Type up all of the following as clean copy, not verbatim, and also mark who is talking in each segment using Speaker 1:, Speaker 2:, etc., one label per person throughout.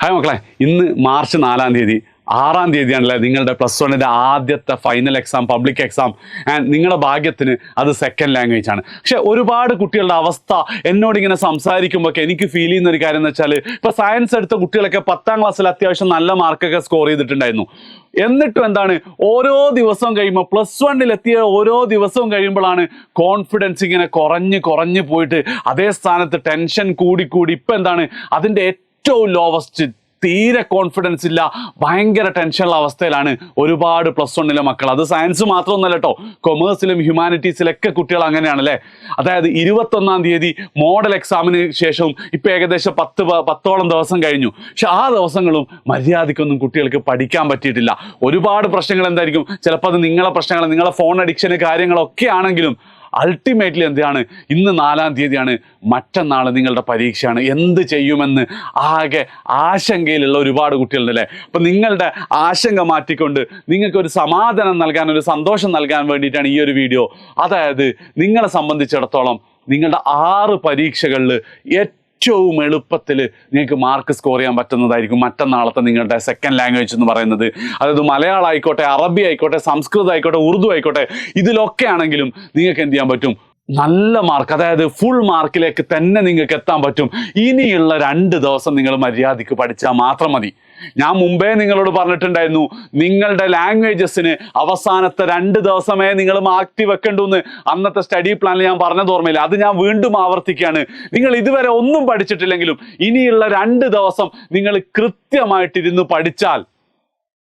Speaker 1: Hi മക്കളെ, ഇന്ന് March 4-ാം തീയതി 6-ാം തീയതിയാണല്ലേ നിങ്ങളുടെ +1 ആദ്യത്തെ final exam, public exam. And നിങ്ങളുടെ ഭാഗ്യത്തിന് അത് സെക്കൻഡ് ലാംഗ്വേജ് ആണ്. പക്ഷെ ഒരുപാട് കുട്ടികളുടെ അവസ്ഥ എന്നോടിങ്ങനെ സംസാരിക്കുമ്പോഴൊക്കെ എനിക്ക് ഫീൽ ചെയ്യുന്ന ഒരു കാര്യം എന്ന് വെച്ചാൽ, ഇപ്പോൾ സയൻസ് എടുത്ത കുട്ടികളൊക്കെ 10ാം ക്ലാസ്സിൽ അത്യാവശ്യം നല്ല മാർക്കൊക്കെ സ്കോർ ചെയ്തിട്ടുണ്ടായിരുന്നു. എന്നിട്ടും എന്താണ്, ഓരോ ദിവസവും കഴിയുമ്പോൾ +1 ഓരോ ദിവസവും കഴിയുമ്പോഴാണ് കോൺഫിഡൻസ് ഇങ്ങനെ കുറഞ്ഞ് പോയിട്ട് അതേ സ്ഥാനത്ത് ടെൻഷൻ കൂടി ഇപ്പം എന്താണ് അതിൻ്റെ ഏറ്റവും ലോവസ്റ്റ്, തീരെ കോൺഫിഡൻസ് ഇല്ല, ഭയങ്കര ടെൻഷനുള്ള അവസ്ഥയിലാണ് ഒരുപാട് +1 മക്കൾ. അത് സയൻസ് മാത്രമൊന്നുമല്ല കേട്ടോ, കൊമേഴ്സിലും ഹ്യൂമാനിറ്റീസിലൊക്കെ കുട്ടികൾ അങ്ങനെയാണല്ലേ. അതായത് 21-ാം തീയതി മോഡൽ എക്സാമിന് ശേഷവും ഇപ്പം ഏകദേശം 10ഓളം ദിവസം കഴിഞ്ഞു. പക്ഷെ ആ ദിവസങ്ങളും മര്യാദയ്ക്കൊന്നും കുട്ടികൾക്ക് പഠിക്കാൻ പറ്റിയിട്ടില്ല. ഒരുപാട് പ്രശ്നങ്ങൾ എന്തായിരിക്കും, ചിലപ്പോൾ അത് നിങ്ങളെ പ്രശ്നങ്ങൾ, നിങ്ങളെ ഫോൺ അഡിക്ഷന് കാര്യങ്ങളൊക്കെ ആണെങ്കിലും അൾട്ടിമേറ്റ്ലി എന്താണ്, ഇന്ന് 4-ാം തീയതിയാണ്, മറ്റന്നാൾ നിങ്ങളുടെ പരീക്ഷയാണ്. എന്ത് ചെയ്യുമെന്ന് ആകെ ആശങ്കയിലുള്ള ഒരുപാട് കുട്ടികളുണ്ടല്ലേ. അപ്പം നിങ്ങളുടെ ആശങ്ക മാറ്റിക്കൊണ്ട് നിങ്ങൾക്കൊരു സമാധാനം നൽകാൻ, ഒരു സന്തോഷം നൽകാൻ വേണ്ടിയിട്ടാണ് ഈ ഒരു വീഡിയോ. അതായത് നിങ്ങളെ സംബന്ധിച്ചിടത്തോളം നിങ്ങളുടെ 6 പരീക്ഷകളിൽ ഏറ്റവും എളുപ്പത്തിൽ നിങ്ങൾക്ക് മാർക്ക് സ്കോർ ചെയ്യാൻ പറ്റുന്നതായിരിക്കും മറ്റന്നാളത്തെ നിങ്ങളുടെ സെക്കൻഡ് ലാംഗ്വേജ് എന്ന് പറയുന്നത്. അതായത് മലയാളം ആയിക്കോട്ടെ, അറബി ആയിക്കോട്ടെ, സംസ്കൃതം ആയിക്കോട്ടെ, ഉറുദു ആയിക്കോട്ടെ, ഇതിലൊക്കെ ആണെങ്കിലും നിങ്ങൾക്ക് എന്ത് ചെയ്യാൻ പറ്റും, നല്ല മാർക്ക്, അതായത് ഫുൾ മാർക്കിലേക്ക് തന്നെ നിങ്ങൾക്ക് എത്താൻ പറ്റും. ഇനിയുള്ള 2 ദിവസം നിങ്ങൾ മര്യാദയ്ക്ക് പഠിച്ചാൽ മാത്രം മതി. ഞാൻ മുമ്പേ നിങ്ങളോട് പറഞ്ഞിട്ടുണ്ടായിരുന്നു, നിങ്ങളുടെ ലാംഗ്വേജസിന് അവസാനത്തെ 2 ദിവസമേ നിങ്ങൾ മാറ്റി വെക്കണ്ടെന്ന്. അന്നത്തെ സ്റ്റഡി പ്ലാനിൽ ഞാൻ പറഞ്ഞത് ഓർമ്മയില്ല, അത് ഞാൻ വീണ്ടും ആവർത്തിക്കുകയാണ്. നിങ്ങൾ ഇതുവരെ ഒന്നും പഠിച്ചിട്ടില്ലെങ്കിലും ഇനിയുള്ള 2 ദിവസം നിങ്ങൾ കൃത്യമായിട്ടിരുന്ന് പഠിച്ചാൽ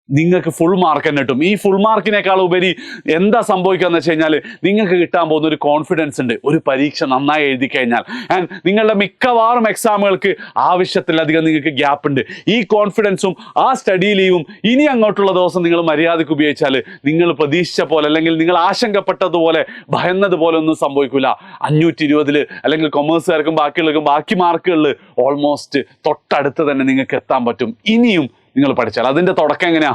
Speaker 1: നിങ്ങൾക്ക് ഫുൾ മാർക്ക് തന്നെ കിട്ടും. ഈ ഫുൾ മാർക്കിനേക്കാൾ ഉപരി എന്താ സംഭവിക്കുക എന്ന് വെച്ച് കഴിഞ്ഞാൽ, നിങ്ങൾക്ക് കിട്ടാൻ പോകുന്ന ഒരു കോൺഫിഡൻസ് ഉണ്ട്. ഒരു പരീക്ഷ നന്നായി എഴുതി കഴിഞ്ഞാൽ ആൻഡ് നിങ്ങളുടെ മിക്കവാറും എക്സാമുകൾക്ക് ആവശ്യത്തിലധികം നിങ്ങൾക്ക് ഗ്യാപ്പ് ഉണ്ട്. ഈ കോൺഫിഡൻസും ആ സ്റ്റഡി ലീവും ഇനി അങ്ങോട്ടുള്ള ദിവസം നിങ്ങൾ മര്യാദയ്ക്ക് ഉപയോഗിച്ചാൽ നിങ്ങൾ പ്രതീക്ഷിച്ച പോലെ, അല്ലെങ്കിൽ നിങ്ങൾ ആശങ്കപ്പെട്ടതുപോലെ, ഭയന്നതുപോലെ ഒന്നും സംഭവിക്കില്ല. 520 അല്ലെങ്കിൽ കൊമേഴ്സുകാർക്കും ബാക്കിയുള്ളവർക്കും ബാക്കി മാർക്കുകളിൽ ഓൾമോസ്റ്റ് തൊട്ടടുത്ത് തന്നെ നിങ്ങൾക്ക് എത്താൻ പറ്റും. ഇനിയും നിങ്ങൾ പഠിച്ചാൽ അതിൻ്റെ തുടക്കം എങ്ങനെയാ,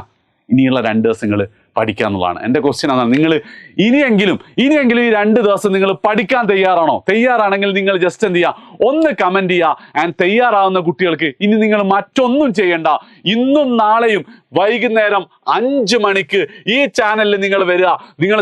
Speaker 1: ഇനിയുള്ള 2 ദിവസങ്ങൾ പഠിക്കുക എന്നുള്ളതാണ്. എൻ്റെ ക്വസ്റ്റ്യൻ അതാണ്. നിങ്ങൾ ഇനിയെങ്കിലും ഈ 2 ദിവസം നിങ്ങൾ പഠിക്കാൻ തയ്യാറാണോ? തയ്യാറാണെങ്കിൽ നിങ്ങൾ ജസ്റ്റ് എന്ത് ചെയ്യുക, ഒന്ന് കമൻറ്റ് ചെയ്യുക. ആൻഡ് തയ്യാറാവുന്ന കുട്ടികൾക്ക് ഇനി നിങ്ങൾ മറ്റൊന്നും ചെയ്യണ്ട. ഇന്നും നാളെയും വൈകുന്നേരം 5 മണിക്ക് ഈ ചാനലിൽ നിങ്ങൾ വരിക. നിങ്ങൾ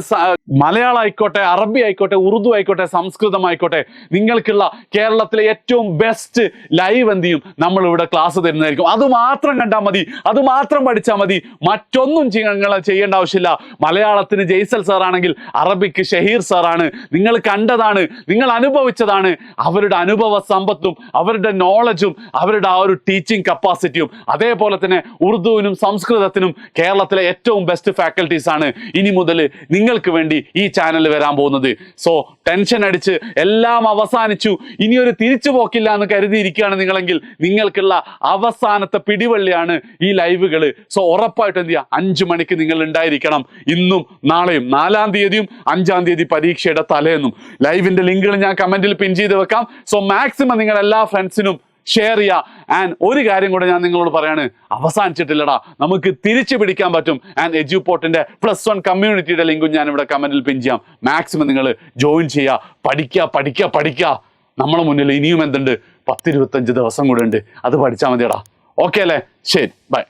Speaker 1: മലയാളം ആയിക്കോട്ടെ, അറബി ആയിക്കോട്ടെ, ഉറുദു ആയിക്കോട്ടെ, സംസ്കൃതം ആയിക്കോട്ടെ, നിങ്ങൾക്കുള്ള കേരളത്തിലെ ഏറ്റവും ബെസ്റ്റ് ലൈവ് എന്ത് ചെയ്യും, നമ്മളിവിടെ ക്ലാസ് തരുന്നതായിരിക്കും. അത് മാത്രം കണ്ടാൽ മതി, അത് മാത്രം പഠിച്ചാൽ മതി, മറ്റൊന്നും നിങ്ങൾ ചെയ്യേണ്ട ആവശ്യമില്ല. മലയാളത്തിന് ജയ്സൽ സാറാണെങ്കിൽ അറബിക്ക് ഷഹീർ സാറാണ്. നിങ്ങൾ കണ്ടതാണ്, നിങ്ങൾ അനുഭവിച്ചതാണ്. അവരുടെ അനുഭവ സമ്പത്തും അവരുടെ നോളജും അവരുടെ ആ ഒരു ടീച്ചിങ് കപ്പാസിറ്റിയും, അതേപോലെ തന്നെ ഉറുദുവിനും സംസ്കൃതത്തിനും കേരളത്തിലെ ഏറ്റവും ബെസ്റ്റ് ഫാക്കൽറ്റീസ് ആണ് ഇനി മുതൽ നിങ്ങൾക്ക് വേണ്ടി ഈ ചാനൽ വരാൻ പോകുന്നത്. സോ ടെൻഷൻ അടിച്ച് എല്ലാം അവസാനിച്ചു, ഇനിയൊരു തിരിച്ചു പോക്കില്ല എന്ന് കരുതിയിരിക്കുകയാണ് നിങ്ങളെങ്കിൽ, നിങ്ങൾക്കുള്ള അവസാനത്തെ പിടിവള്ളിയാണ് ഈ ലൈവുകൾ. സോ ഉറപ്പായിട്ട് എന്ത് ചെയ്യുക, 5 മണിക്ക് നിങ്ങൾ ഉണ്ടായിരിക്കണം. ഇന്നും നാളെയും 4-ാം തീയതിയും 5-ാം തീയതി പരീക്ഷയുടെ തലേന്നും. ലൈവിന്റെ ലിങ്കുകൾ ഞാൻ കമന്റിൽ പിൻ ചെയ്ത് വെക്കാം. സോ മാക്സിമം നിങ്ങൾ എല്ലാ ഫ്രണ്ട്സിനും ഷെയർ ചെയ്യുക. ആൻഡ് ഒരു കാര്യം കൂടെ ഞാൻ നിങ്ങളോട് പറയാണ്, അവസാനിച്ചിട്ടില്ലടാ, നമുക്ക് തിരിച്ചു പിടിക്കാൻ പറ്റും. ആൻഡ് എഡ്യൂപോർട്ടിന്റെ +1 കമ്മ്യൂണിറ്റിയുടെ ലിങ്കും ഞാൻ ഇവിടെ കമന്റിൽ പിൻ ചെയ്യാം. മാക്സിമം നിങ്ങൾ ജോയിൻ ചെയ്യുക, പഠിക്കുക. നമ്മളെ മുന്നിൽ ഇനിയും എന്തുണ്ട്, 10-25 ദിവസം കൂടെ ഉണ്ട്. അത് പഠിച്ചാൽ മതിയടാ. ഓക്കെ അല്ലേ? ശരി, ബൈ.